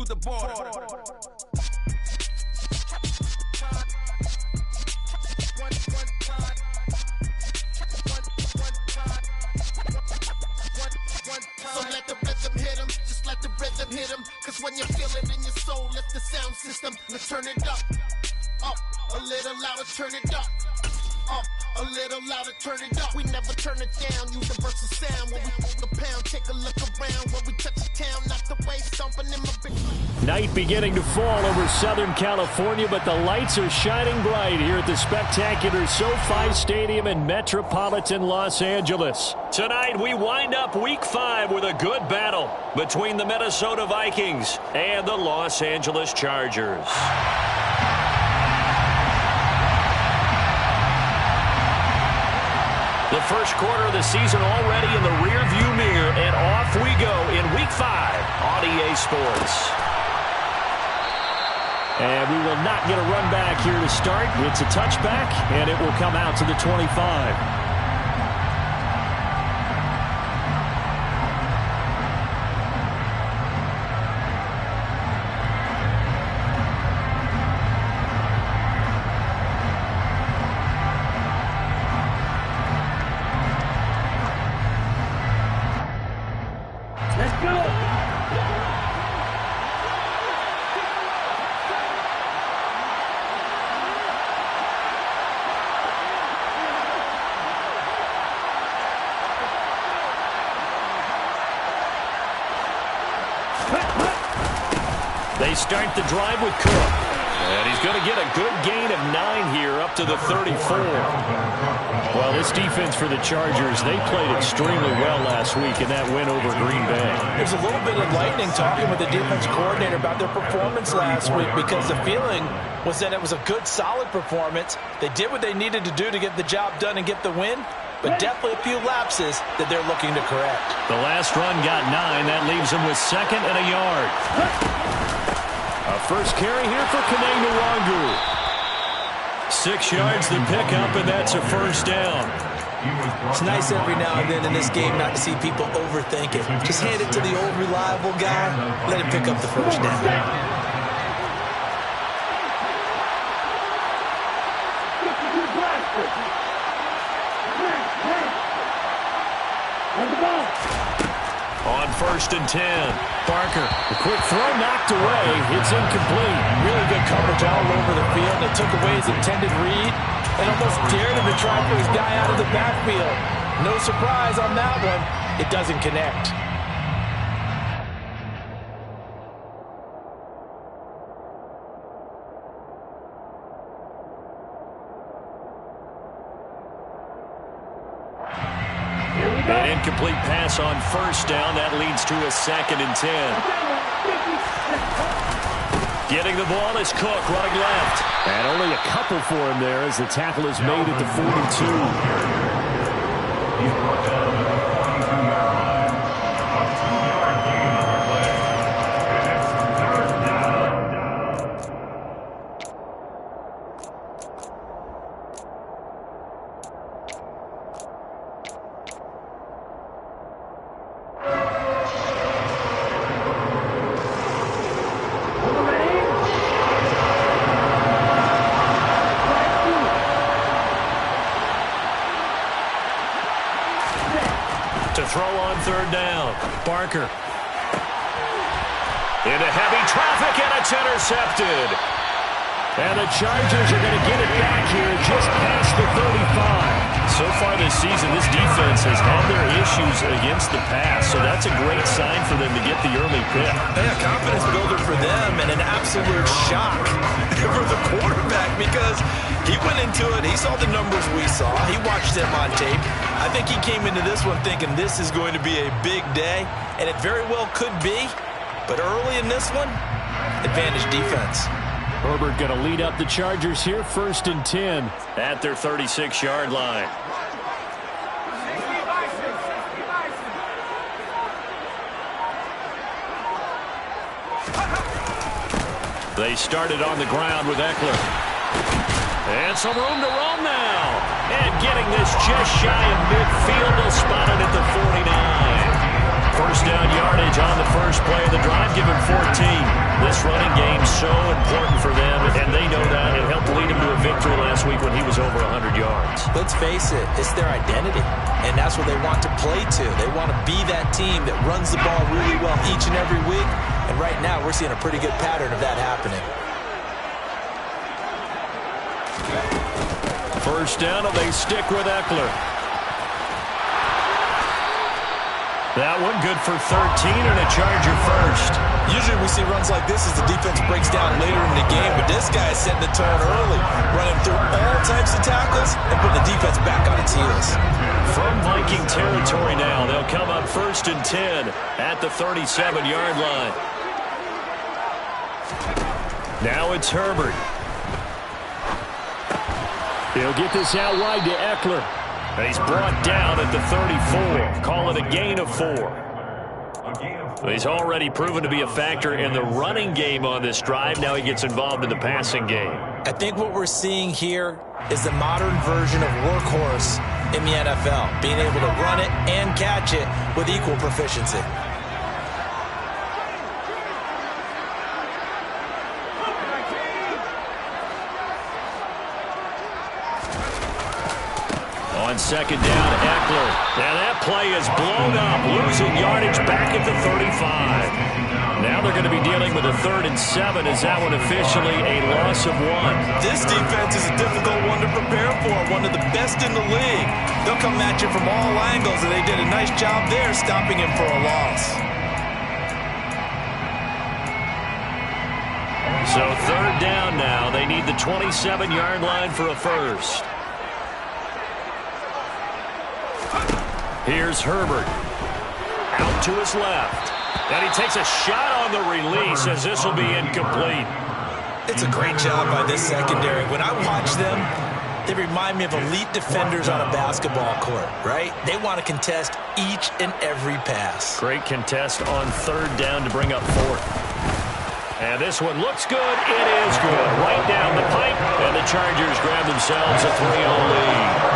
the border. So let the rhythm hit him, just let the rhythm hit him. Cause when you feel it in your soul, let the sound system, let's turn it up, a little louder, turn it up, a little louder, turn it up. We never turn it down, universal sound. When we hold the pound, take a look around. When we touch the town, not the way, stomping in my big... Night beginning to fall over Southern California, but the lights are shining bright here at the spectacular SoFi Stadium in metropolitan Los Angeles. Tonight, we wind up Week 5 with a good battle between the Minnesota Vikings and the Los Angeles Chargers. The first quarter of the season already in the rearview mirror, and off we go in Week 5 on EA Sports. And we will not get a run back here to start. It's a touchback, and it will come out to the 25. They start the drive with Cook. And he's going to get a good gain of 9 here up to the 34. Well, this defense for the Chargers, they played extremely well last week in that win over Green Bay. There's a little bit enlightening talking with the defense coordinator about their performance last week, because the feeling was that it was a good, solid performance. They did what they needed to do to get the job done and get the win, but definitely a few lapses that they're looking to correct. The last run got 9. That leaves them with 2nd and a yard. A first carry here for Kaneng Nwangu. 6 yards the pickup, and that's a first down. It's nice every now and then in this game not to see people overthink it. Just hand it to the old reliable guy, let him pick up the first down. On 1st and 10, Barker, a quick throw knocked away. It's incomplete. Really good coverage all over the field. It took away his intended read and almost dared him to try for his guy out of the backfield. No surprise on that one. It doesn't connect. An incomplete pass on 1st down. That leads to a 2nd and 10. Getting the ball is Cook running left. And only a couple for him there as the tackle is made at the 42. Throw on 3rd down. Barker. Into heavy traffic, and it's intercepted. And the Chargers are going to get it back here just past the 35. So far this season, this defense has had their issues against the pass, so that's a great sign for them to get the early pick. Yeah, confidence builder for them, and an absolute shock for the quarterback, because he went into it, he saw the numbers we saw, he watched them on tape. I think he came into this one thinking this is going to be a big day, and it very well could be, but early in this one, advantage defense. Herbert going to lead up the Chargers here, 1st and 10 at their 36-yard line. They started on the ground with Eckler. And some room to roam now. And getting this just shy of midfield, they'll spot it at the 49. First down yardage on the first play of the drive, given 14. week when he was over 100 yards. Let's face it, it's their identity, and that's what they want to play to. They want to be that team that runs the ball really well each and every week, and right now we're seeing a pretty good pattern of that happening. First down, and they stick with Eckler. That one good for 13 and a Charger first. Usually we see runs like this as the defense breaks down later in the game, but this guy is setting the tone early, running through all types of tackles and putting the defense back on its heels. From Viking territory now, they'll come up 1st and 10 at the 37-yard line. Now it's Herbert. He'll get this out wide to Eckler. And he's brought down at the 34. Call it a gain of 4. He's already proven to be a factor in the running game on this drive. Now he gets involved in the passing game. I think what we're seeing here is the modern version of workhorse in the NFL, being able to run it and catch it with equal proficiency. On second down, Eckler. Now that play is blown up, losing yardage back at the 35. Now they're going to be dealing with a 3rd and 7. Is that one officially a loss of 1? This defense is a difficult one to prepare for, one of the best in the league. They'll come at you from all angles, and they did a nice job there stopping him for a loss. So 3rd down now. They need the 27-yard line for a first. Here's Herbert. Out to his left. And he takes a shot on the release as this will be incomplete. It's a great job by this secondary. When I watch them, they remind me of elite defenders on a basketball court, right? They want to contest each and every pass. Great contest on 3rd down to bring up 4th. And this one looks good. It is good. Right down the pipe. And the Chargers grab themselves a 3-0 lead.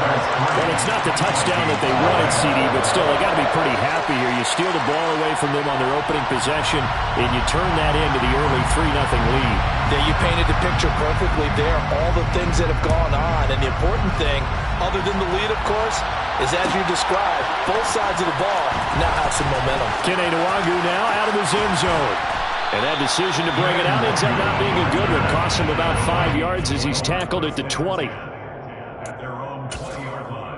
Well, it's not the touchdown that they wanted, CD, but still, they got to be pretty happy here. You steal the ball away from them on their opening possession, and you turn that into the early 3-0 lead. Yeah, you painted the picture perfectly there, all the things that have gone on. And the important thing, other than the lead, of course, is as you described, both sides of the ball now have some momentum. Kene Nwagu now out of his end zone. And that decision to bring it out ends up not being a good one. Costs him about 5 yards as he's tackled at the 20. At their own 20-yard line.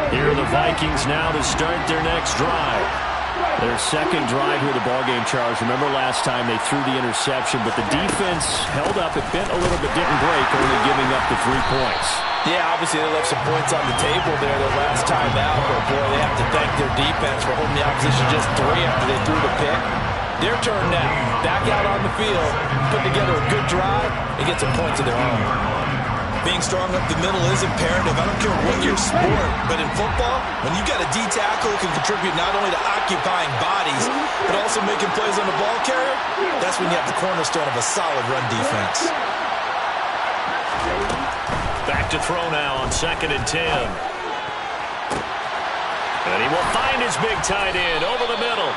Here are the Vikings now to start their next drive. Their second drive here, the ballgame, Charles. Remember last time they threw the interception, but the defense held up. It bent a little bit, didn't break, only giving up the 3 points. Yeah, obviously they left some points on the table there their last time out, but boy, they have to thank their defense for holding the opposition just 3 after they threw the pick. Their turn now, back out on the field, put together a good drive, and get some points of their own. Being strong up the middle is imperative. I don't care what your sport, but in football, when you got a D tackle who can contribute not only to occupying bodies, but also making plays on the ball carrier, that's when you have the cornerstone of a solid run defense. Back to throw now on 2nd and 10. And he will find his big tight end over the middle.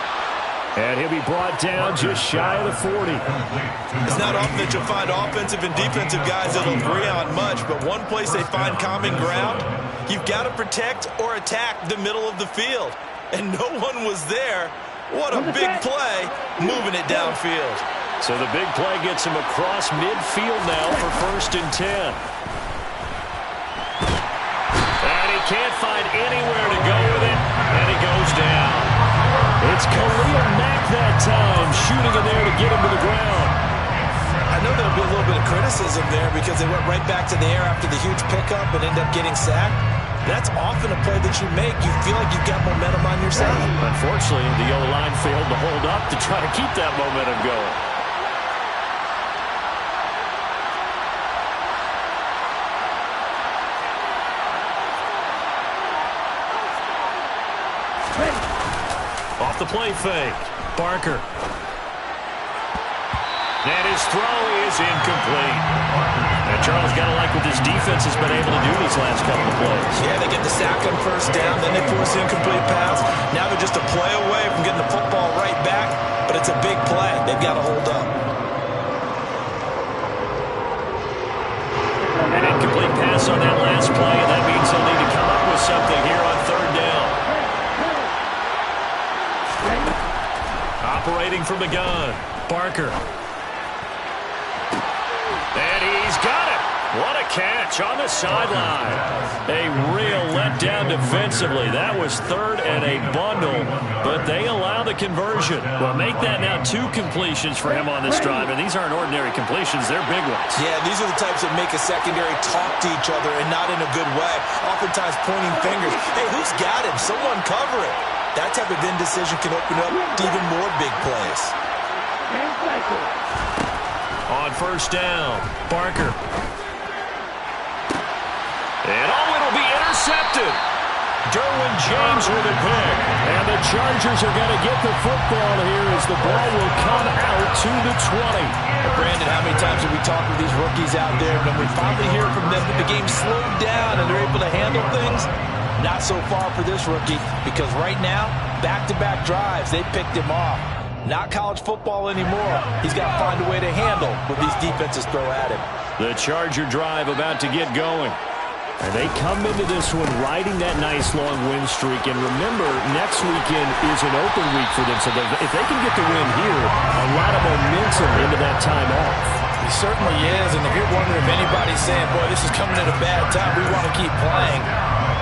And he'll be brought down just shy of the 40. It's not often that you'll find offensive and defensive guys that'll agree on much, but one place they find common ground, you've got to protect or attack the middle of the field. And no one was there. What a big play, moving it downfield. So the big play gets him across midfield now for 1st and 10. And he can't find anywhere to go with it, and he goes down. It's Khalil Mack that time, shooting in there to get him to the ground. I know there'll be a little bit of criticism there because they went right back to the air after the huge pickup and end up getting sacked. That's often a play that you make. You feel like you've got momentum on your side. Unfortunately, the O-line failed to hold up to try to keep that momentum going. Off the play fake. Barker. And his throw is incomplete. And Charles got to like what this defense has been able to do these last couple of plays. Yeah, they get the sack on first down, then they force the incomplete pass. Now they're just a play away from getting the football right back, but it's a big play. They've got to hold up. An incomplete pass on that last play, and that means they'll need to come up with something here on third down. Operating from the gun, Barker. And he's got it. What a catch on the sideline. A real letdown defensively. That was third and a bundle, but they allow the conversion. Well, make that now 2 completions for him on this drive, and these aren't ordinary completions. They're big ones. Yeah, these are the types that make a secondary talk to each other and not in a good way. Oftentimes pointing fingers. Hey, who's got him? Someone cover it. That type of indecision can open up to even more big plays. On first down, Barker. And it'll be intercepted. Derwin James with a pick. And the Chargers are going to get the football here as the ball will come out to the 20. Brandon, how many times have we talked with these rookies out there, and when we finally hear from them that the game slowed down and they're able to handle things? Not so far for this rookie, because right now, back-to-back drives, they picked him off. Not college football anymore. He's got to find a way to handle what these defenses throw at him. The Charger drive about to get going. And they come into this one riding that nice long win streak. And remember, next weekend is an open week for them. So if they can get the win here, a lot of momentum into that time off. He certainly is. And if you're wondering if anybody's saying, boy, this is coming at a bad time, we want to keep playing,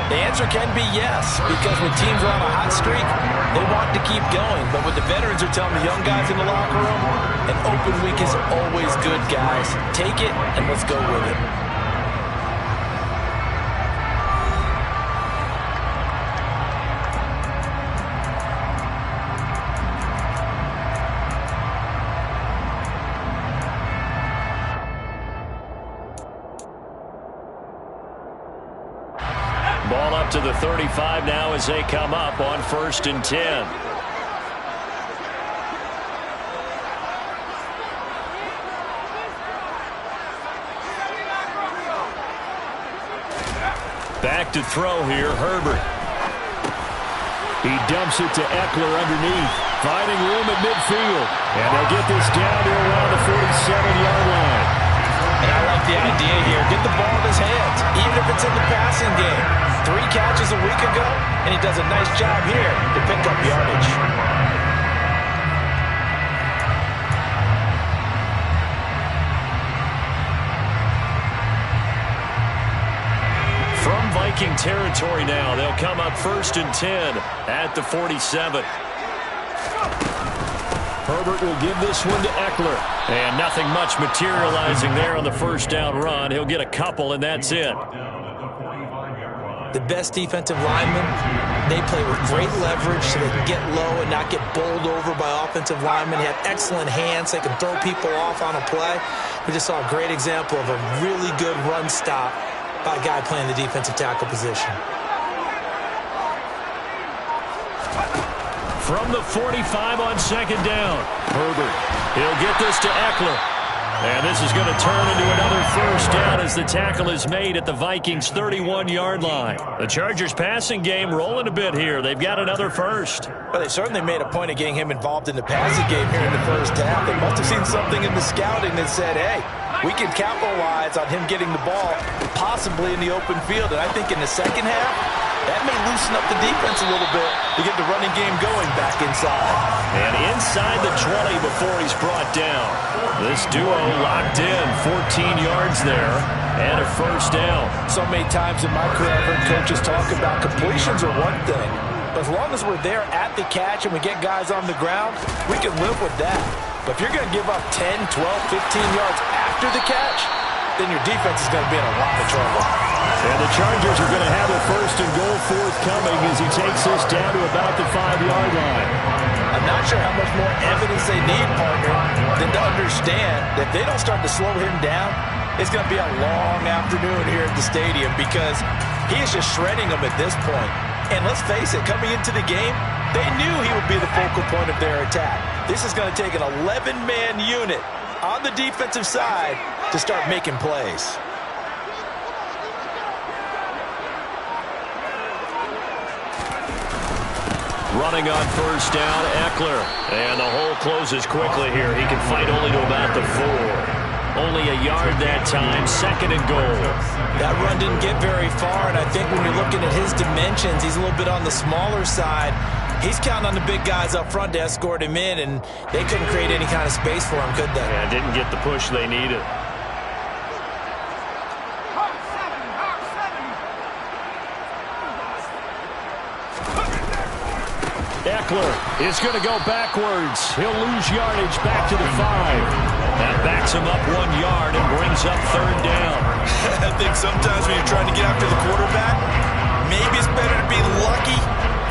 the answer can be yes, because when teams are on a hot streak, they want to keep going. But what the veterans are telling the young guys in the locker room, an open week is always good, guys. Take it, and let's go with it. Ball up to the 35 now as they come up on 1st and 10. Back to throw here, Herbert. He dumps it to Eckler underneath, finding room at midfield. And they'll get this down to around the 47-yard line. And I like the idea here. Get the ball in his hands, even if it's in the passing game. 3 catches a week ago, and he does a nice job here to pick up yardage. From Viking territory now, they'll come up 1st and 10 at the 47. Herbert will give this one to Eckler. And nothing much materializing there on the first down run. He'll get a couple, and that's it. The best defensive linemen, they play with great leverage so they can get low and not get bowled over by offensive linemen. They have excellent hands. They can throw people off on a play. We just saw a great example of a really good run stop by a guy playing the defensive tackle position. From the 45 on 2nd down, Herbert. He'll get this to Eckler. And this is going to turn into another first down as the tackle is made at the Vikings' 31-yard line. The Chargers' passing game rolling a bit here. They've got another first. Well, they certainly made a point of getting him involved in the passing game here in the first half. They must have seen something in the scouting that said, hey, we can capitalize on him getting the ball possibly in the open field. And I think in the second half, that may loosen up the defense a little bit to get the running game going back inside. And inside the 20 before he's brought down. This duo locked in, 14 yards there, and a first down. So many times in my career, I've heard coaches talk about completions are one thing. But as long as we're there at the catch and we get guys on the ground, we can live with that. But if you're going to give up 10, 12, 15 yards after the catch, then your defense is going to be in a lot of trouble. And the Chargers are going to have a first and goal forthcoming as he takes this down to about the 5-yard line. I'm not sure how much more evidence they need, partner, than to understand that if they don't start to slow him down, it's going to be a long afternoon here at the stadium because he is just shredding them at this point. And let's face it, coming into the game, They knew he would be the focal point of their attack. This is going to take an 11-man unit on the defensive side to start making plays. Running on first down, Eckler. And the hole closes quickly here. He can fight only to about the 4. Only a yard that time, 2nd and goal. That run didn't get very far, and I think when you're looking at his dimensions, he's a little bit on the smaller side. He's counting on the big guys up front to escort him in, and they couldn't create any kind of space for him, could they? Yeah, didn't get the push they needed. Eckler is going to go backwards. He'll lose yardage back to the 5. That backs him up 1 yard and brings up 3rd down. I think sometimes when you're trying to get after the quarterback, maybe it's better to be lucky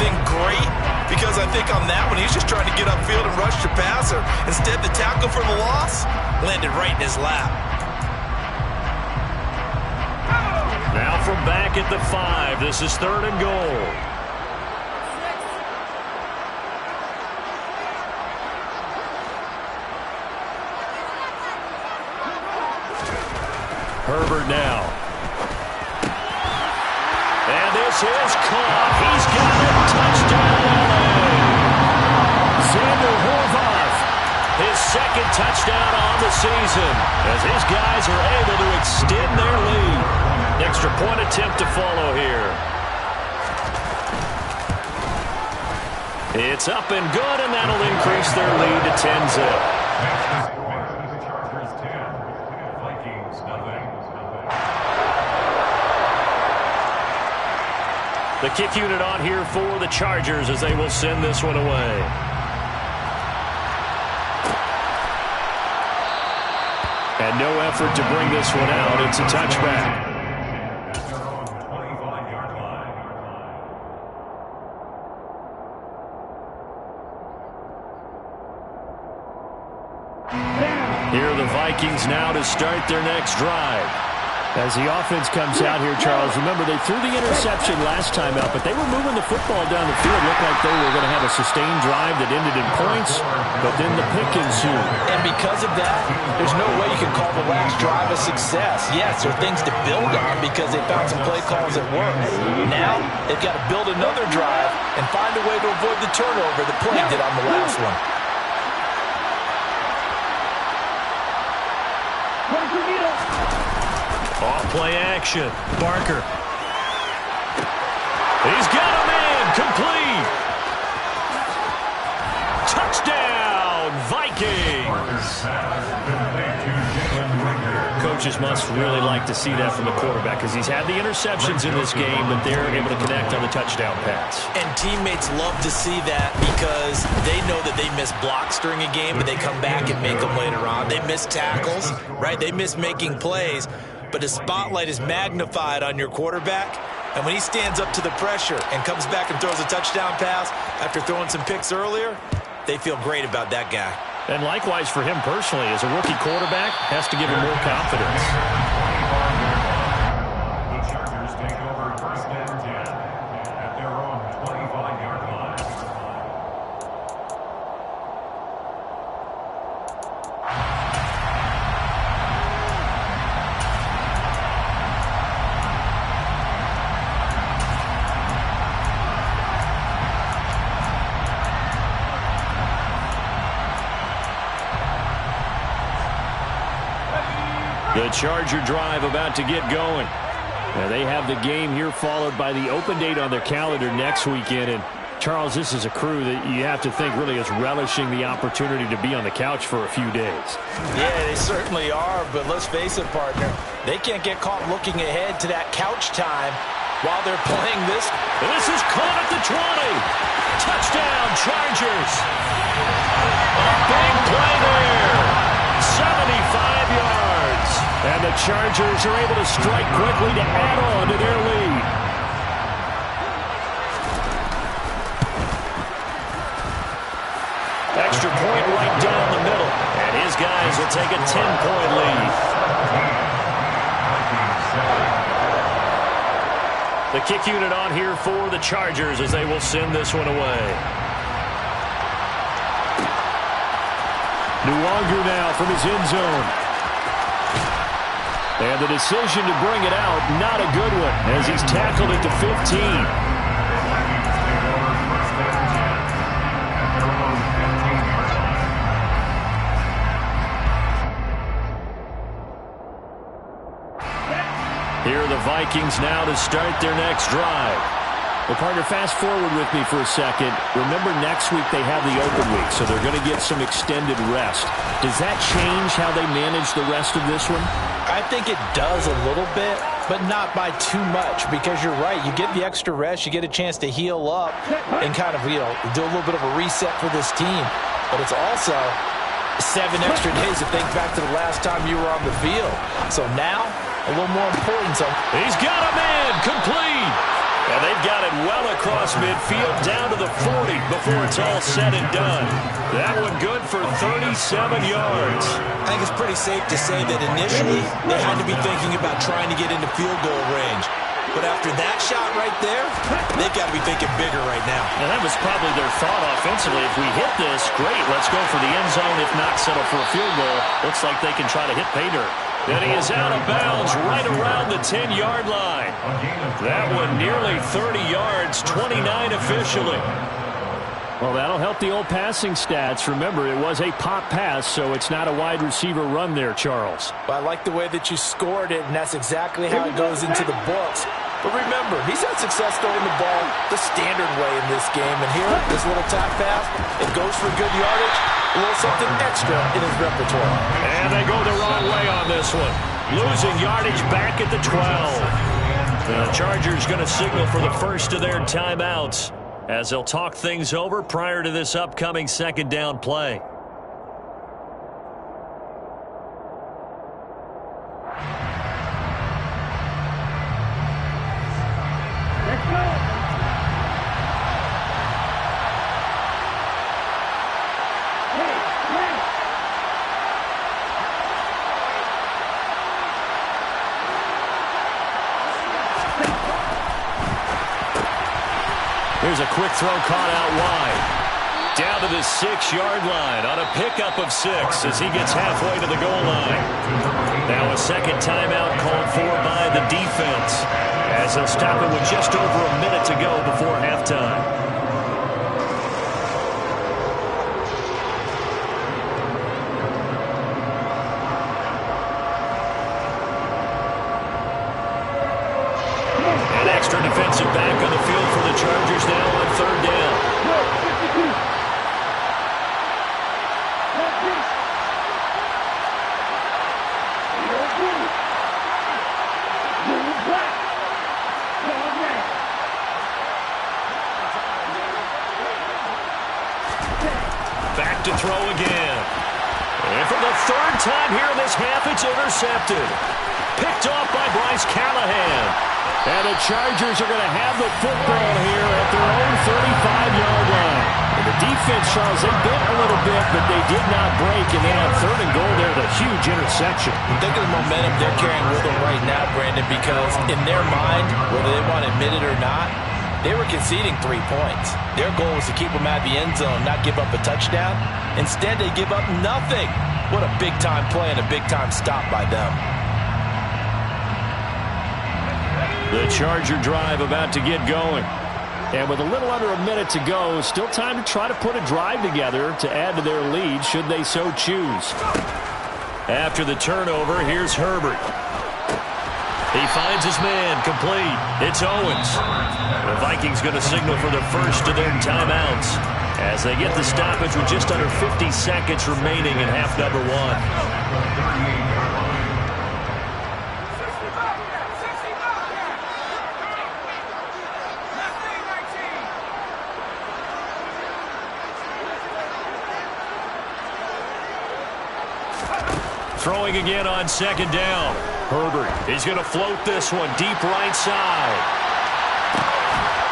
than great, because I think on that one, he's just trying to get upfield and rush the passer. Instead, the tackle for the loss landed right in his lap. Now from back at the 5, this is 3rd and goal. Herbert now. And this is caught. He's got it. Touchdown. Xander Horvath. His 2nd touchdown on the season as his guys are able to extend their lead. Extra point attempt to follow here. It's up and good, and that'll increase their lead to 10-zip. The kick unit on here for the Chargers as they will send this one away. And no effort to bring this one out. It's a touchback. Here are the Vikings now to start their next drive. As the offense comes out here, Charles, remember they threw the interception last time out, but they were moving the football down the field. Looked like they were going to have a sustained drive that ended in points, but then the pick ensued. And because of that, there's no way you can call the last drive a success. Yes, there are things to build on because they found some play calls that worked. Now, they've got to build another drive and find a way to avoid the turnover that Play did on the last one. Off play action. Barker. He's got a man. Complete. Touchdown, Vikings. Coaches must really like to see that from the quarterback because he's had the interceptions in this game, but they're able to connect on the touchdown pass. And teammates love to see that because they know that they miss blocks during a game, but they come back and make them later on. They miss tackles, right? They miss making plays. But the spotlight is magnified on your quarterback, and when he stands up to the pressure and comes back and throws a touchdown pass after throwing some picks earlier, they feel great about that guy. And likewise for him personally, as a rookie quarterback, has to give him more confidence. The Chargers take over 1st and 10 at their own 25-yard line. The Charger drive about to get going. Now they have the game here followed by the open date on their calendar next weekend. And Charles, this is a crew that you have to think really is relishing the opportunity to be on the couch for a few days. Yeah, they certainly are, but let's face it, partner. They can't get caught looking ahead to that couch time while they're playing this. And this is caught at the 20. Touchdown, Chargers. A big play there. 75 yards. And the Chargers are able to strike quickly to add on to their lead. Extra point right down the middle. And his guys will take a 10-point lead. The kick unit on here for the Chargers as they will send this one away. Nuangu now from his end zone. And the decision to bring it out, not a good one, as he's tackled at the 15. Here are the Vikings now to start their next drive. Well, partner, fast forward with me for a second. Remember, next week they have the open week, so they're going to get some extended rest. Does that change how they manage the rest of this one? I think it does a little bit, but not by too much, because you're right. You get the extra rest, you get a chance to heal up and kind of, do a little bit of a reset for this team. But it's also 7 extra days to think back to the last time you were on the field. So now, a little more important. So he's got a man complete. And they've got it well across midfield down to the 40 before it's all said and done. That one good for 37 yards. I think it's pretty safe to say that initially they had to be thinking about trying to get into field goal range. But after that shot right there, they've got to be thinking bigger right now. And that was probably their thought offensively. If we hit this, great, let's go for the end zone. If not, settle for a field goal. Looks like they can try to hit pay dirt. And he is out of bounds right around the 10-yard line. That one nearly 30 yards, 29 officially. Well, that'll help the old passing stats. Remember, it was a pop pass, so it's not a wide receiver run there, Charles. Well, I like the way that you scored it, and that's exactly how it goes into the books. But remember, he's had success throwing the ball the standard way in this game. And here, this little top pass, it goes for good yardage, a little something extra in his repertoire. And they go the wrong way on this one. Losing yardage back at the 12. The Chargers going to signal for the first of their timeouts as they'll talk things over prior to this upcoming second down play. Here's a quick throw caught out wide. Down to the 6-yard line on a pickup of 6 as he gets halfway to the goal line. Now a second timeout called for by the defense as they'll stop it with just over a minute to go before halftime. Extra defensive back on the field for the Chargers now on third down. Back to throw again. And for the third time here in this half, it's intercepted. Picked off by Bryce Callahan. And the Chargers are going to have the football here at their own 35-yard line. And the defense, Charles, they bit a little bit, but they did not break. And then on third and goal there, the huge interception. Think of the momentum they're carrying with them right now, Brandon, because in their mind, whether they want to admit it or not, they were conceding 3 points. Their goal was to keep them at the end zone, not give up a touchdown. Instead, they give up nothing. What a big-time play and a big-time stop by them. The Charger drive about to get going. And with a little under a minute to go, still time to try to put a drive together to add to their lead should they so choose. After the turnover, here's Herbert. He finds his man complete. It's Owens. The Vikings going to signal for the first of their timeouts as they get the stoppage with just under 50 seconds remaining in half number 1. Throwing again on second down. Herbert is going to float this one deep right side.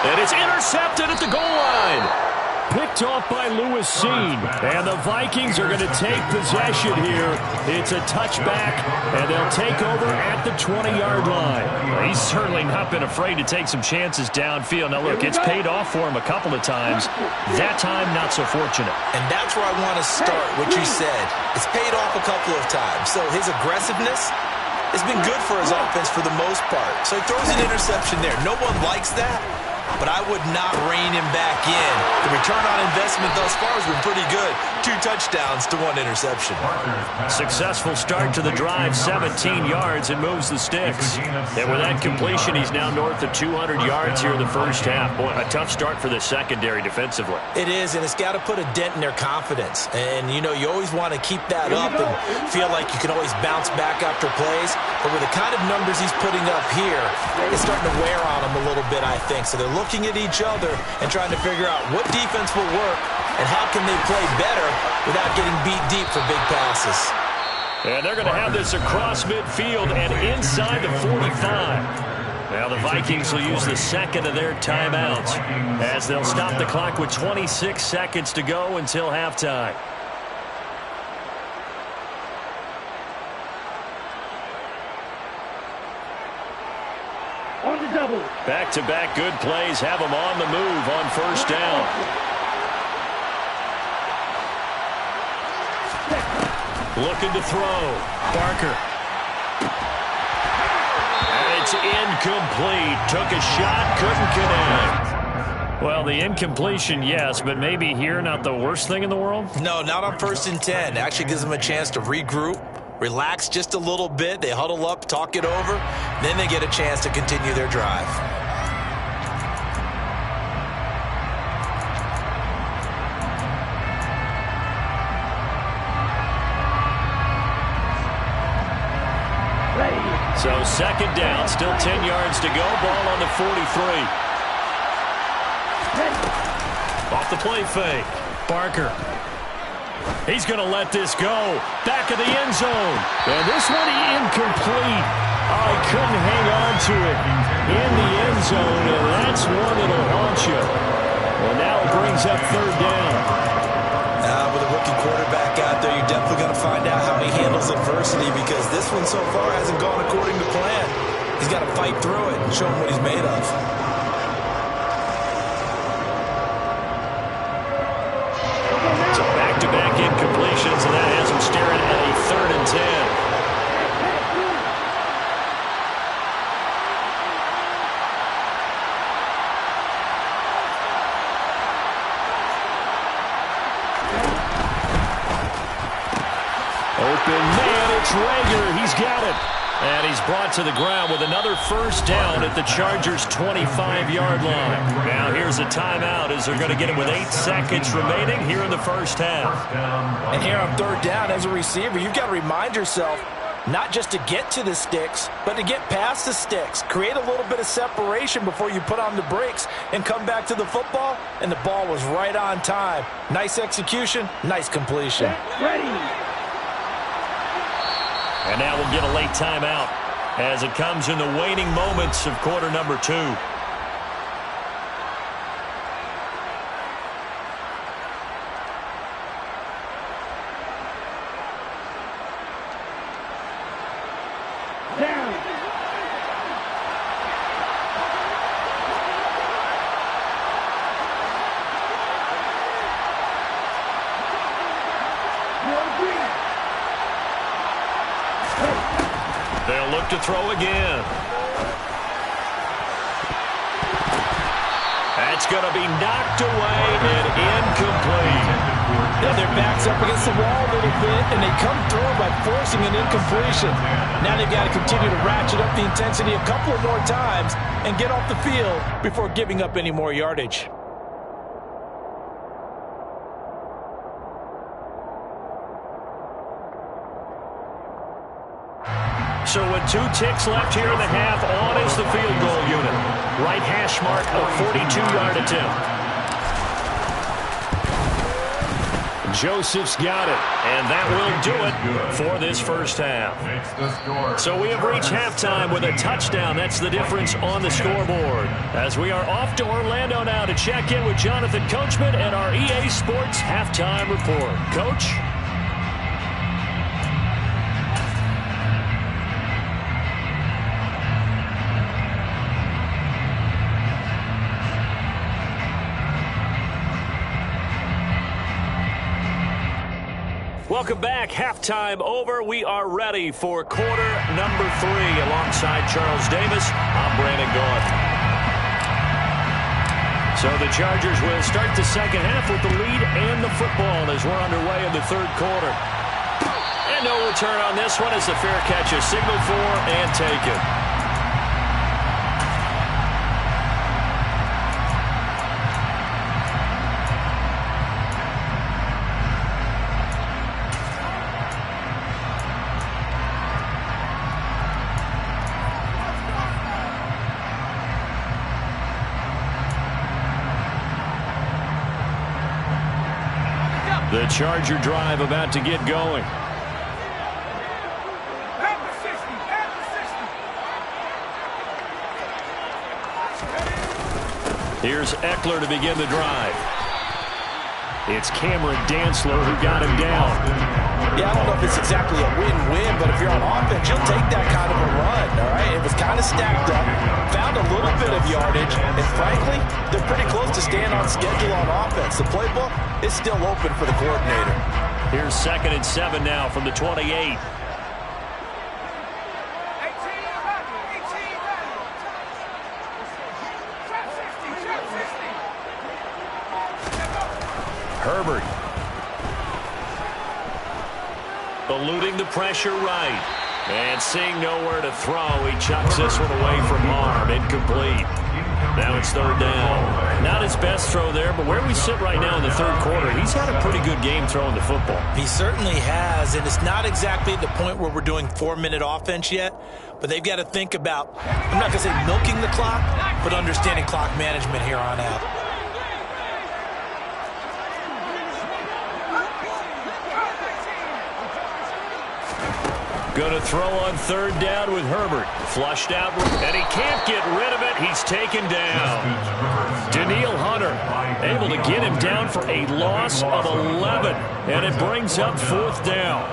And it's intercepted at the goal line. Picked off by Lewis Seen. And the Vikings are going to take possession here. It's a touchback, and they'll take over at the 20-yard line. Well, he's certainly not been afraid to take some chances downfield. Now, look, it's paid off for him a couple of times. That time, not so fortunate. And that's where I want to start, what you said. It's paid off a couple of times. So his aggressiveness has been good for his offense for the most part. So he throws an interception there. No one likes that, but I would not rein him back in. The return on investment thus far has been pretty good. 2 touchdowns to 1 interception. Successful start to the drive, 17 yards, and moves the sticks. And with that completion, he's now north of 200 yards here in the first half. Boy, a tough start for the secondary defensively. It is, and it's got to put a dent in their confidence. And, you know, you always want to keep that up and feel like you can always bounce back after plays. But with the kind of numbers he's putting up here, it's starting to wear on him a little bit, I think. So they're looking at each other and trying to figure out what defense will work and how can they play better without getting beat deep for big passes. And they're going to have this across midfield and inside the 45. Now the Vikings will use the second of their timeouts as they'll stop the clock with 26 seconds to go until halftime. Back-to-back good plays have them on the move on first down. Looking to throw. Barker. And it's incomplete. Took a shot, couldn't connect. Well, the incompletion, yes, but maybe here not the worst thing in the world? No, not on 1st and 10. Actually gives them a chance to regroup, relax just a little bit. They huddle up, talk it over. Then they get a chance to continue their drive. So second down, still 10 yards to go. Ball on the 43. Off the play fake. Barker. He's going to let this go. Back of the end zone. And this one incomplete. Oh, he couldn't hang on to it in the end zone, and that's one that'll haunt you. Well, now it brings up third down. With a rookie quarterback out there, you're definitely going to find out how he handles adversity because this one so far hasn't gone according to plan. He's got to fight through it and show him what he's made of. So back-to-back incompletions, and that has him staring at a 3rd and 10. Open man, it's Rager. He's got it. And he's brought to the ground with another first down at the Chargers' 25-yard line. Now here's a timeout as they're going to get him with 8 seconds remaining here in the first half. And here on third down as a receiver, you've got to remind yourself not just to get to the sticks, but to get past the sticks. Create a little bit of separation before you put on the brakes and come back to the football. And the ball was right on time. Nice execution, nice completion. Ready. And now we'll get a late timeout as it comes in the waning moments of quarter number 2. They'll look to throw again. That's going to be knocked away and incomplete. Yeah, their back's up against the wall a little bit, and they come through by forcing an incompletion. Now they've got to continue to ratchet up the intensity a couple of more times and get off the field before giving up any more yardage. So with 2 ticks left here in the half, on is the field goal unit. Right hash mark of 42-yard attempt. Joseph's got it. And that will do it for this first half. So we have reached halftime with a touchdown. That's the difference on the scoreboard. As we are off to Orlando now to check in with Jonathan Coachman and our EA Sports Halftime Report. Coach? Welcome back. Halftime over. We are ready for quarter number 3. Alongside Charles Davis, I'm Brandon Gaudin. So the Chargers will start the second half with the lead and the football as we're underway in the third quarter. And no return on this one as the fair catch is signaled for and taken. The Charger drive about to get going. Here's Eckler to begin the drive. It's Cameron Dantzler who got him down. Yeah, I don't know if it's exactly a win-win, but if you're on offense, you'll take that kind of a run, all right? It was kind of stacked up, found a little bit of yardage, and frankly, they're pretty close to staying on schedule on offense. The playbook is still open for the coordinator. Here's 2nd and 7 now from the 28. Herbert. Eluding the pressure right. And seeing nowhere to throw, he chucks this one away from arm. Incomplete. Now it's 3rd down. Not his best throw there, but where we sit right now in the third quarter, he's had a pretty good game throwing the football. He certainly has, and it's not exactly the point where we're doing 4-minute offense yet, but they've got to think about, I'm not going to say milking the clock, but understanding clock management here on out. Going to throw on 3rd down with Herbert. Flushed out, and he can't get rid of it. He's taken down. Danielle Hunter able to get him down for a loss of 11, and it brings up 4th down.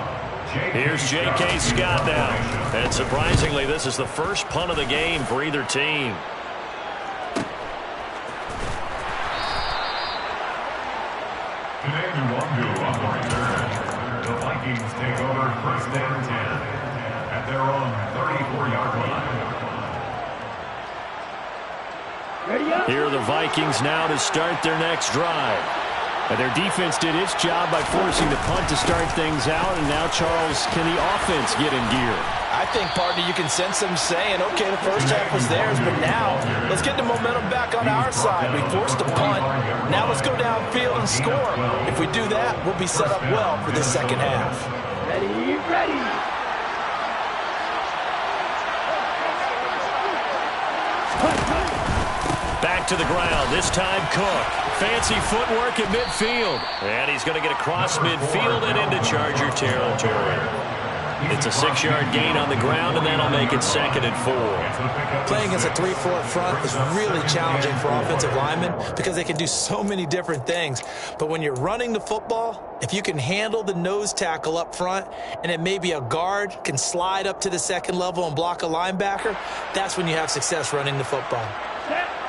Here's J.K. Scott now. And surprisingly, this is the first punt of the game for either team. The Vikings take over 1st and 10 at their own 34-yard line. Here are the Vikings now to start their next drive. And their defense did its job by forcing the punt to start things out. And now, Charles, can the offense get in gear? I think, partner, you can sense them saying, okay, the first half was theirs, but now let's get the momentum back on our side. We forced a punt. Now let's go downfield and score. If we do that, we'll be set up well for this second half. Ready, ready. Back to the ground. This time, Cook. Fancy footwork at midfield. And he's going to get across midfield and into Charger territory. It's a 6-yard gain on the ground, and that'll make it 2nd and 4. Playing against a 3-4 front is really challenging for offensive linemen because they can do so many different things. But when you're running the football, if you can handle the nose tackle up front, and then maybe a guard can slide up to the 2nd level and block a linebacker, that's when you have success running the football.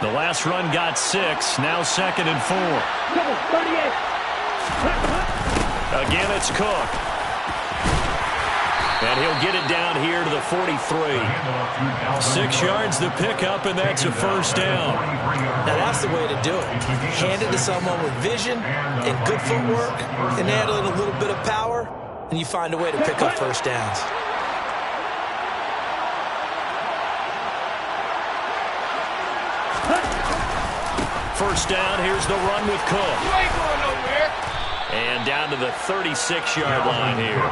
The last run got 6. Now 2nd and 4. 38. Again, it's Cook. And he'll get it down here to the 43. 6 yards the pickup, and that's a 1st down. Now that's the way to do it. Hand it to someone with vision and good footwork and add in a little bit of power, and you find a way to pick up 1st downs. First down, here's the run with Cook. You ain't going nowhere. And down to the 36-yard line here.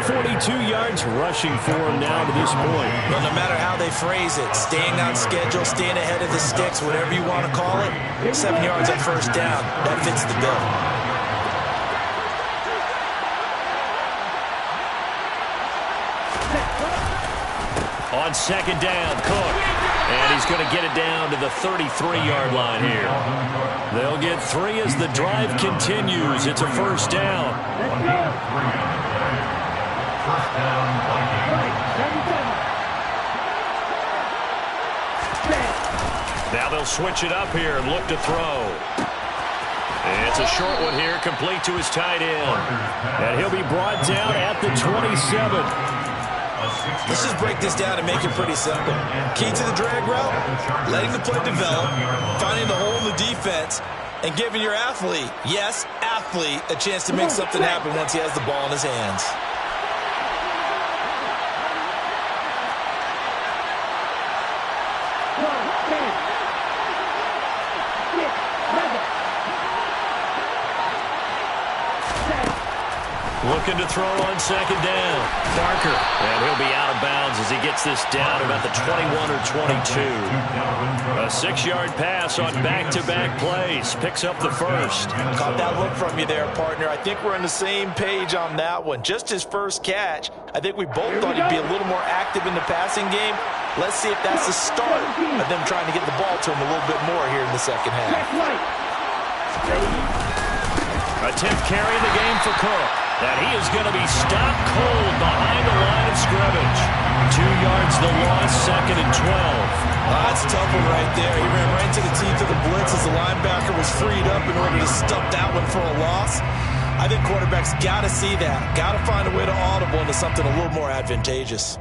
42 yards rushing for him now to this point. But no matter how they phrase it, staying on schedule, staying ahead of the sticks, whatever you want to call it, 7 yards on 1st down, that fits the bill. On second down, Cook. And he's going to get it down to the 33-yard line here. They'll get 3 as the drive continues. It's a first down. First down, Now they'll switch it up here and look to throw. It's a short one here, complete to his tight end. And he'll be brought down at the 27. Let's just break this down and make it pretty simple. Key to the drag route, letting the play develop, finding the hole in the defense, and giving your athlete, yes, athlete, a chance to make something happen once he has the ball in his hands. Looking to throw on second down. Barker. And he'll be out of bounds as he gets this down about the 21 or 22. A 6-yard pass on back-to-back plays. Picks up the first. Caught that look from you there, partner. I think we're on the same page on that one. Just his first catch. I think we both thought he'd be a little more active in the passing game. Let's see if that's the start of them trying to get the ball to him a little bit more here in the second half. Attempt carrying the game for Cook. And he is going to be stopped cold behind the line of scrimmage. 2 yards the loss, second and 12. That's a tough one right there. He ran right into the teeth of the blitz as the linebacker was freed up in order to stop that one for a loss. I think quarterbacks got to see that. Got to find a way to audible into something a little more advantageous.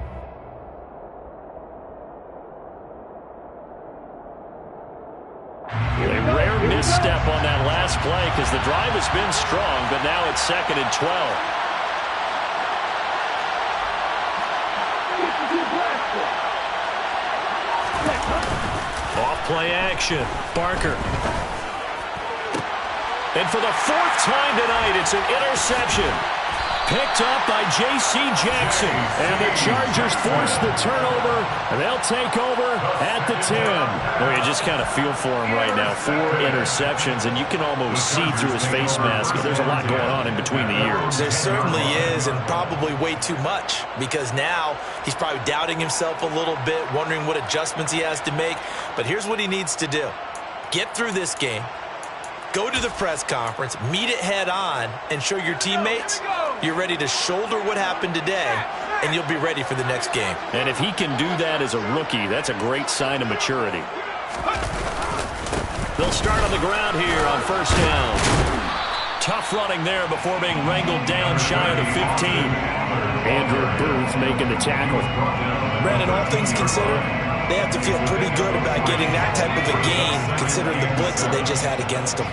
A rare misstep on that last play because the drive has been strong, but now it's second and 12. Off play action. Barker. And for the 4th time tonight, it's an interception. Picked up by J.C. Jackson. And the Chargers force the turnover. And they'll take over at the 10. Well, you just kind of feel for him right now. 4 interceptions, and you can almost see through his face mask. There's a lot going on in between the ears. There certainly is, and probably way too much, because now he's probably doubting himself a little bit, wondering what adjustments he has to make. But here's what he needs to do. Get through this game. Go to the press conference, meet it head on, and show your teammates you're ready to shoulder what happened today, and you'll be ready for the next game. And if he can do that as a rookie, that's a great sign of maturity. They'll start on the ground here on first down. Tough running there before being wrangled down shy of the 15. Andrew Booth making the tackle. Brandon, all things considered, they have to feel pretty good about getting that type of a gain, considering the blitz that they just had against them.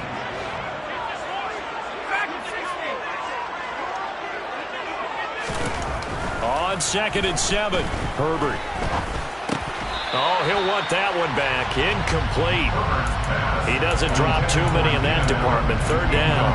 On second and 7, Herbert. Oh, he'll want that one back. Incomplete. He doesn't drop too many in that department. Third down.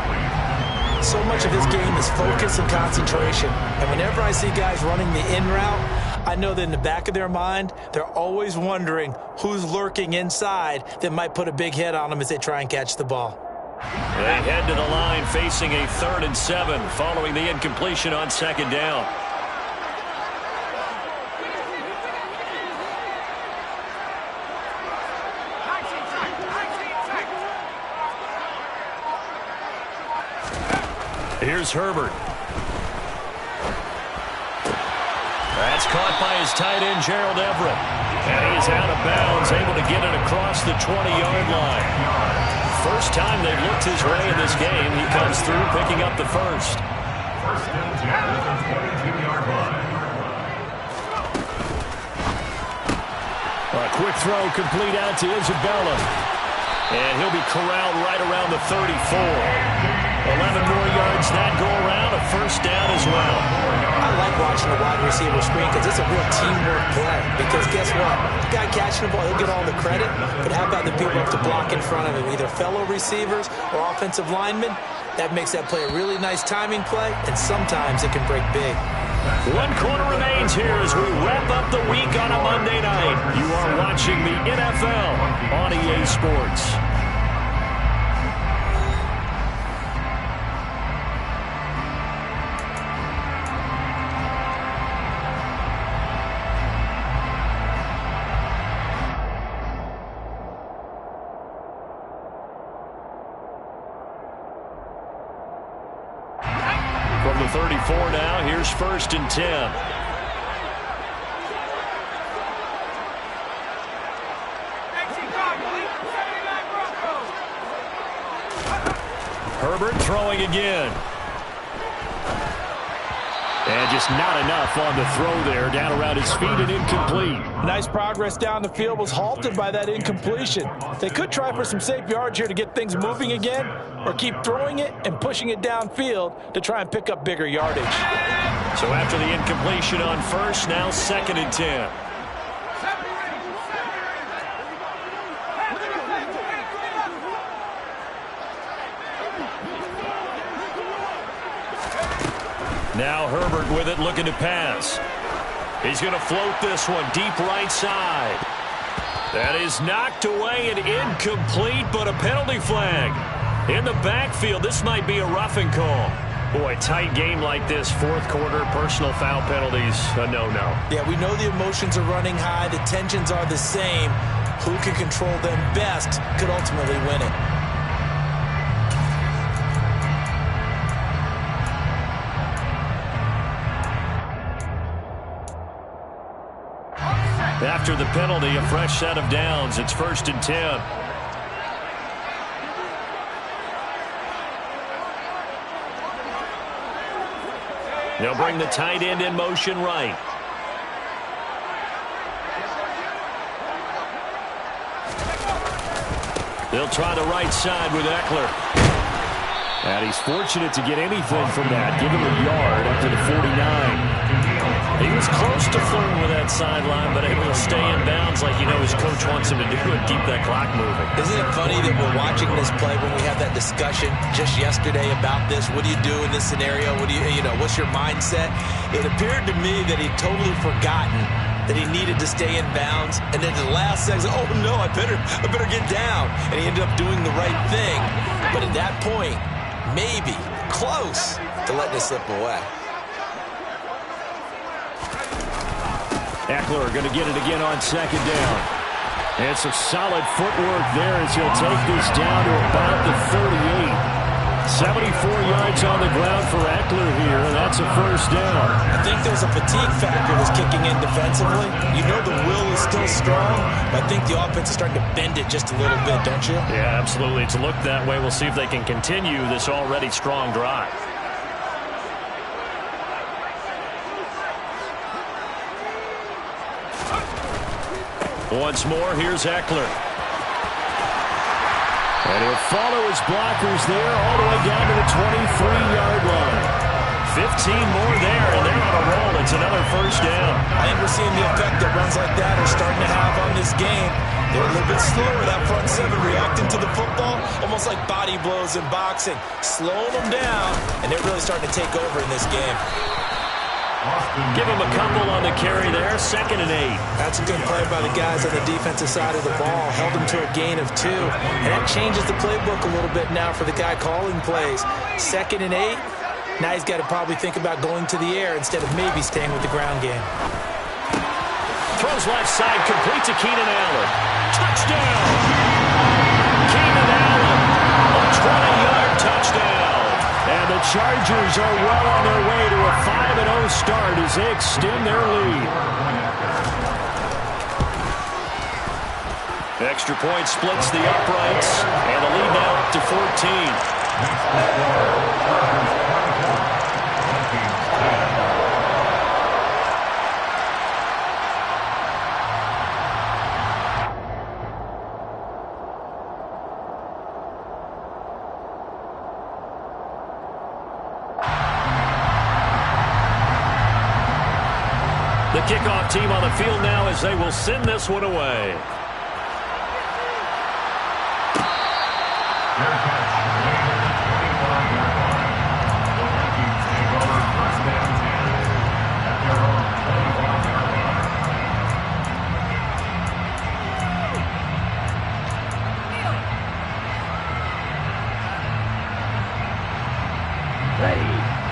So much of this game is focus and concentration. And whenever I see guys running the in route, I know that in the back of their mind, they're always wondering who's lurking inside that might put a big hit on them as they try and catch the ball. They head to the line facing a 3rd and 7 following the incompletion on second down. Here's Herbert. That's caught by his tight end, Gerald Everett. And he is out of bounds, able to get it across the 20-yard line. First time they've looked his way in this game. He comes through picking up the first. First and 10 at the 22-yard line. A quick throw complete out to Isabella. And he'll be corralled right around the 34. 11 more yards that go around, a first down as well. I like watching the wide receiver screen because it's a real teamwork play. Because guess what? The guy catching the ball, he'll get all the credit. But how about the people who have to block in front of him, either fellow receivers or offensive linemen? That makes that play a really nice timing play, and sometimes it can break big. 1 quarter remains here as we wrap up the week on a Monday night. You are watching the NFL on EA Sports. 34 now. Here's 1st and 10. Herbert throwing again. And just not enough on the throw there. Down around his feet and incomplete. Nice progress down the field, was halted by that incompletion. They could try for some safe yards here to get things moving again, or keep throwing it and pushing it downfield to try and pick up bigger yardage. So after the incompletion on 1st, now 2nd and 10. Now Herbert with it, looking to pass. He's going to float this one deep right side. That is knocked away and incomplete, but a penalty flag. In the backfield, this might be a roughing call. Boy, tight game like this, 4th quarter, personal foul penalties, a no-no. Yeah, we know the emotions are running high, the tensions are the same. Who can control them best could ultimately win it. After the penalty, a fresh set of downs. It's 1st and 10. They'll bring the tight end in motion right. They'll try the right side with Eckler. And he's fortunate to get anything from that. Give him a yard up to the 49. He was close to flirting with that sideline, but able to stay in bounds like his coach wants him to do and keep that clock moving. Isn't it funny that we're watching this play when we had that discussion just yesterday about this? What do you do in this scenario? What do what's your mindset? It appeared to me that he'd totally forgotten that he needed to stay in bounds, and then the last second, oh no, I better get down. And he ended up doing the right thing. But at that point, maybe close to letting it slip away. Eckler going to get it again on 2nd down. And some solid footwork there as he'll take this down to about the 38. 74 yards on the ground for Eckler here, and that's a 1st down. I think there's a fatigue factor that's kicking in defensively. You know the will is still strong, but I think the offense is starting to bend it just a little bit, don't you? Yeah, absolutely. It's looked that way. We'll see if they can continue this already strong drive. Once more, here's Eckler. And he'll follow his blockers there all the way down to the 23-yard line. 15 more there, and they're on a roll. It's another 1st down. I think we're seeing the effect that runs like that are starting to have on this game. They're a little bit slower, that front 7, reacting to the football, almost like body blows in boxing, slowing them down, and they're really starting to take over in this game. Give him a couple on the carry there. 2nd and 8. That's a good play by the guys on the defensive side of the ball. Held him to a gain of 2. And that changes the playbook a little bit now for the guy calling plays. 2nd and 8. Now he's got to probably think about going to the air instead of maybe staying with the ground game. Throws left side, complete to Keenan Allen. Touchdown! Keenan Allen, a 20-yard touchdown. And the Chargers are well on their way to a 5-0 start as they extend their lead. Extra point splits the uprights, and the lead now up to 14. The kickoff team on the field now as they will send this one away.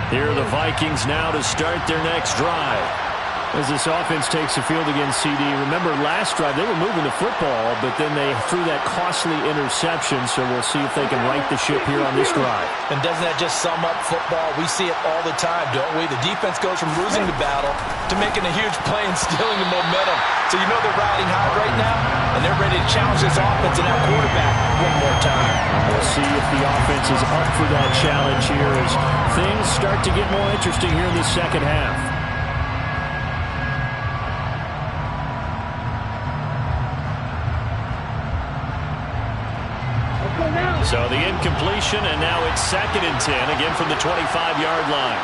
Here are the Vikings now to start their next drive. As this offense takes the field against CD, remember last drive they were moving the football, but then they threw that costly interception, so we'll see if they can right the ship here on this drive. And doesn't that just sum up football? We see it all the time, don't we? The defense goes from losing the battle to making a huge play and stealing the momentum. So you know they're riding high right now, and they're ready to challenge this offense and that quarterback one more time. We'll see if the offense is up for that challenge here as things start to get more interesting here in the second half. So the incompletion, and now it's 2nd and 10, again from the 25-yard line.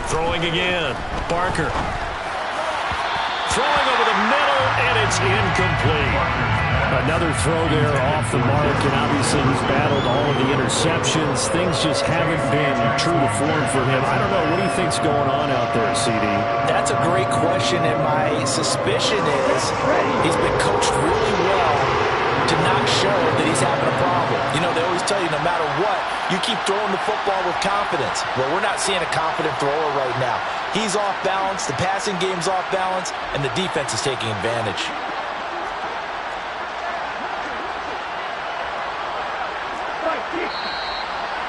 Throwing again. Barker. Throwing over the middle, and it's incomplete. Another throw there off the mark, and obviously he's battled all of the interceptions. Things just haven't been true to form for him. I don't know. What do you think's going on out there, CD? That's a great question, and my suspicion is he's been coached really well to not show that he's having a problem. You know, they always tell you no matter what, you keep throwing the football with confidence. Well, we're not seeing a confident thrower right now. He's off balance, the passing game's off balance, and the defense is taking advantage.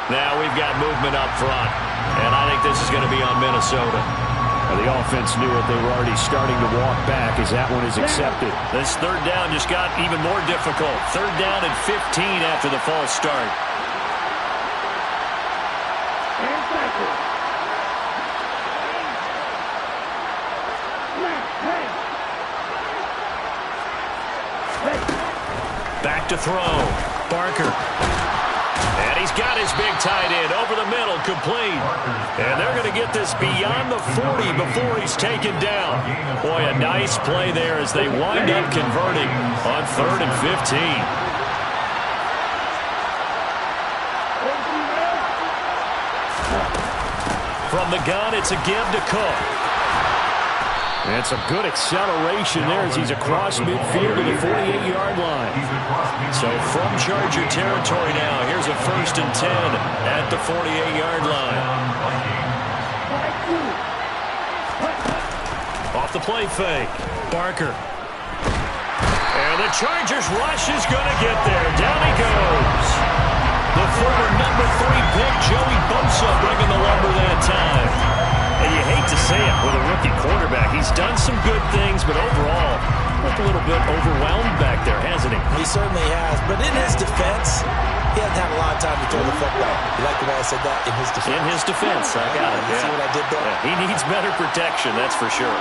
Now we've got movement up front, and I think this is going to be on Minnesota. The offense knew it. They were already starting to walk back as that one is accepted. This 3rd down just got even more difficult. 3rd down and 15 after the false start. Back to throw. Barker. And he's got his big tight end over the middle, complete. And they're going to get this beyond the 40 before he's taken down. Boy, a nice play there as they wind up converting on 3rd and 15. From the gun, it's a give to Cook. And some good acceleration there as he's across midfield to the 48-yard line. So from Charger territory now, here's a 1st and 10 at the 48-yard line. Off the play fake. Barker. And the Chargers rush is going to get there. Down he goes. The former number 3 pick, Joey Bosa, bringing the lumber that time. And you hate to say it with a rookie quarterback. He's done some good things, but overall, looked a little bit overwhelmed back there, hasn't he? He certainly has. But in his defense, he hasn't had a lot of time to throw the football. You like the way I said that? In his defense. In his defense. I got it. You see what I did there? Yeah, he needs better protection, that's for sure.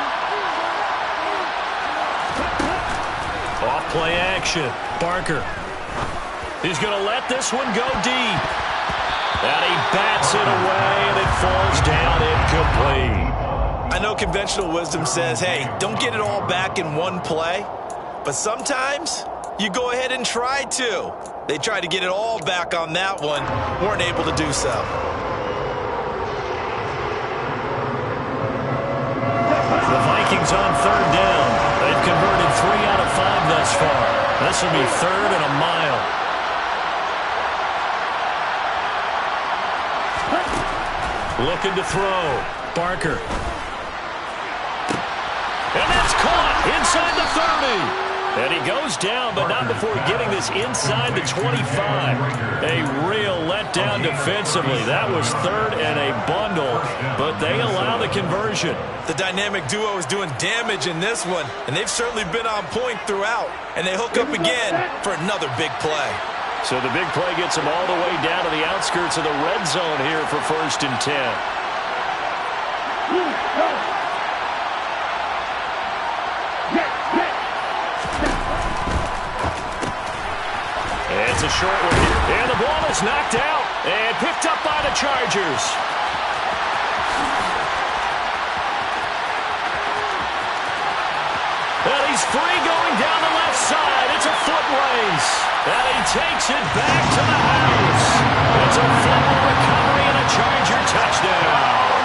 Off play action. Barker. He's going to let this one go deep. And he bats it away, and it falls down incomplete. I know conventional wisdom says, hey, don't get it all back in one play. But sometimes you go ahead and try to. They tried to get it all back on that one. Weren't able to do so. The Vikings on 3rd down. They've converted 3 out of 5 thus far. This will be 3rd and a mile. Looking to throw. Barker. And that's caught inside the 30. And he goes down, but not before getting this inside the 25. A real letdown defensively. That was 3rd and a bundle, but they allow the conversion. The dynamic duo is doing damage in this one, and they've certainly been on point throughout. And they hook up again for another big play. So the big play gets them all the way down to the outskirts of the red zone here for 1st and 10. It's a short one here. And the ball is knocked out and picked up by the Chargers. And he's free going down the left side. It's a foot race. And he takes it back to the house. It's a fumble recovery and a Charger touchdown.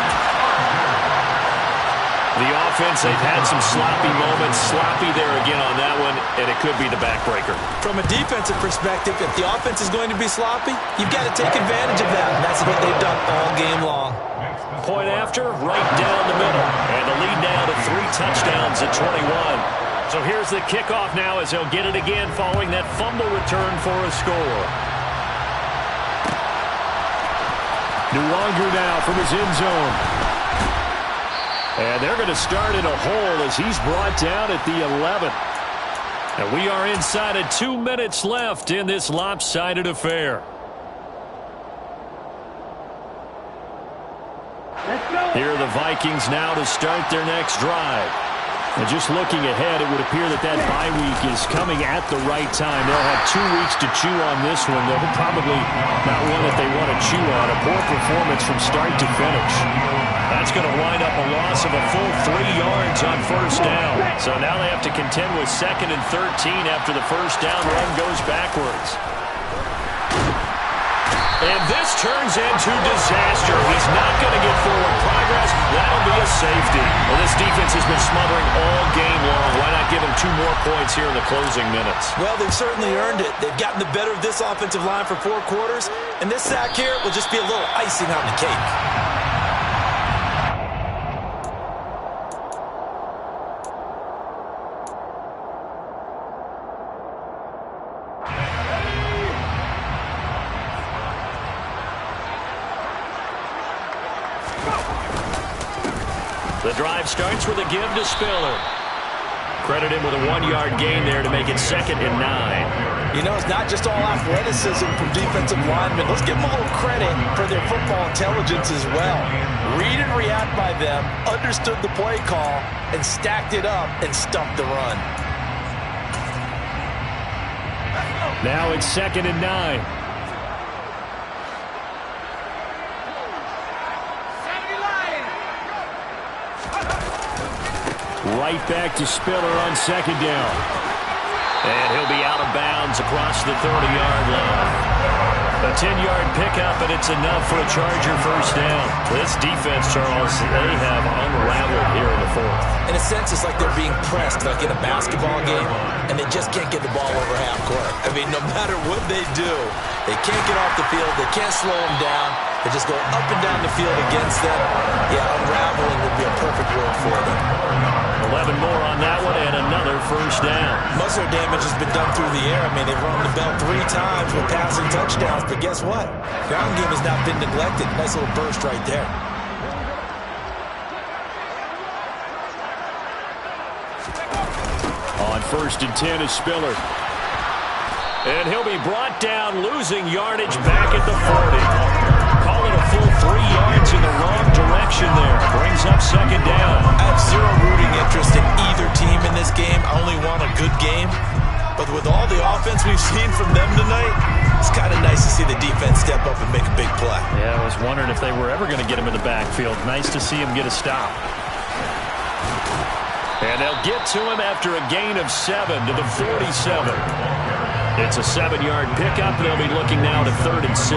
The offense, they've had some sloppy moments. Sloppy there again on that one, and it could be the backbreaker. From a defensive perspective, if the offense is going to be sloppy, you've got to take advantage of that. And that's what they've done all game long. Point after, right down the middle. And the lead now to 3 touchdowns at 21. So here's the kickoff now as they'll get it again following that fumble return for a score. Nwangu now from his end zone. And they're going to start in a hole as he's brought down at the 11. And we are inside of 2 minutes left in this lopsided affair. Here are the Vikings now to start their next drive. And just looking ahead, it would appear that bye week is coming at the right time. They'll have 2 weeks to chew on this one. They'll probably not one that they want to chew on. A poor performance from start to finish. That's going to wind up a loss of a full 3 yards on first down. So now they have to contend with 2nd and 13 after the first down run goes backwards. And this turns into disaster. He's not going to get forward progress. That'll be a safety. Well, this defense has been smothering all game long. Why not give them 2 more points here in the closing minutes? Well, they've certainly earned it. They've gotten the better of this offensive line for 4 quarters. And this sack here will just be a little icing on the cake. The drive starts with a give to Spiller. Credit him with a 1-yard gain there to make it 2nd and 9. You know, it's not just all athleticism from defensive linemen. Let's give them a little credit for their football intelligence as well. Read and react by them, understood the play call, and stacked it up and stuffed the run. Now it's 2nd and 9. Right back to Spiller on 2nd down. And he'll be out of bounds across the 30-yard line. A 10-yard pickup, and it's enough for a Charger first down. This defense, Charles, they have unraveled here in the 4th. In a sense, it's like they're being pressed like in a basketball game, and they just can't get the ball over half court. I mean, no matter what they do, they can't get off the field. They can't slow them down. They just go up and down the field against them. Yeah, unraveling would be a perfect word for them. 11 more on that one and another first down. Most of their damage has been done through the air. I mean, they've rung the bell 3 times with passing touchdowns, but guess what? Ground game has not been neglected. Nice little burst right there. On 1st and 10 is Spiller. And he'll be brought down, losing yardage back at the 40. Call it a full 3 yards in the wrong direction there. Brings up 2nd down. I have zero rooting interest in either team in this game. I only want a good game. But with all the offense we've seen from them tonight, it's kind of nice to see the defense step up and make a big play. Yeah, I was wondering if they were ever going to get him in the backfield. Nice to see him get a stop. And they'll get to him after a gain of 7 to the 47. It's a 7-yard pickup. They'll be looking now to 3rd and 6.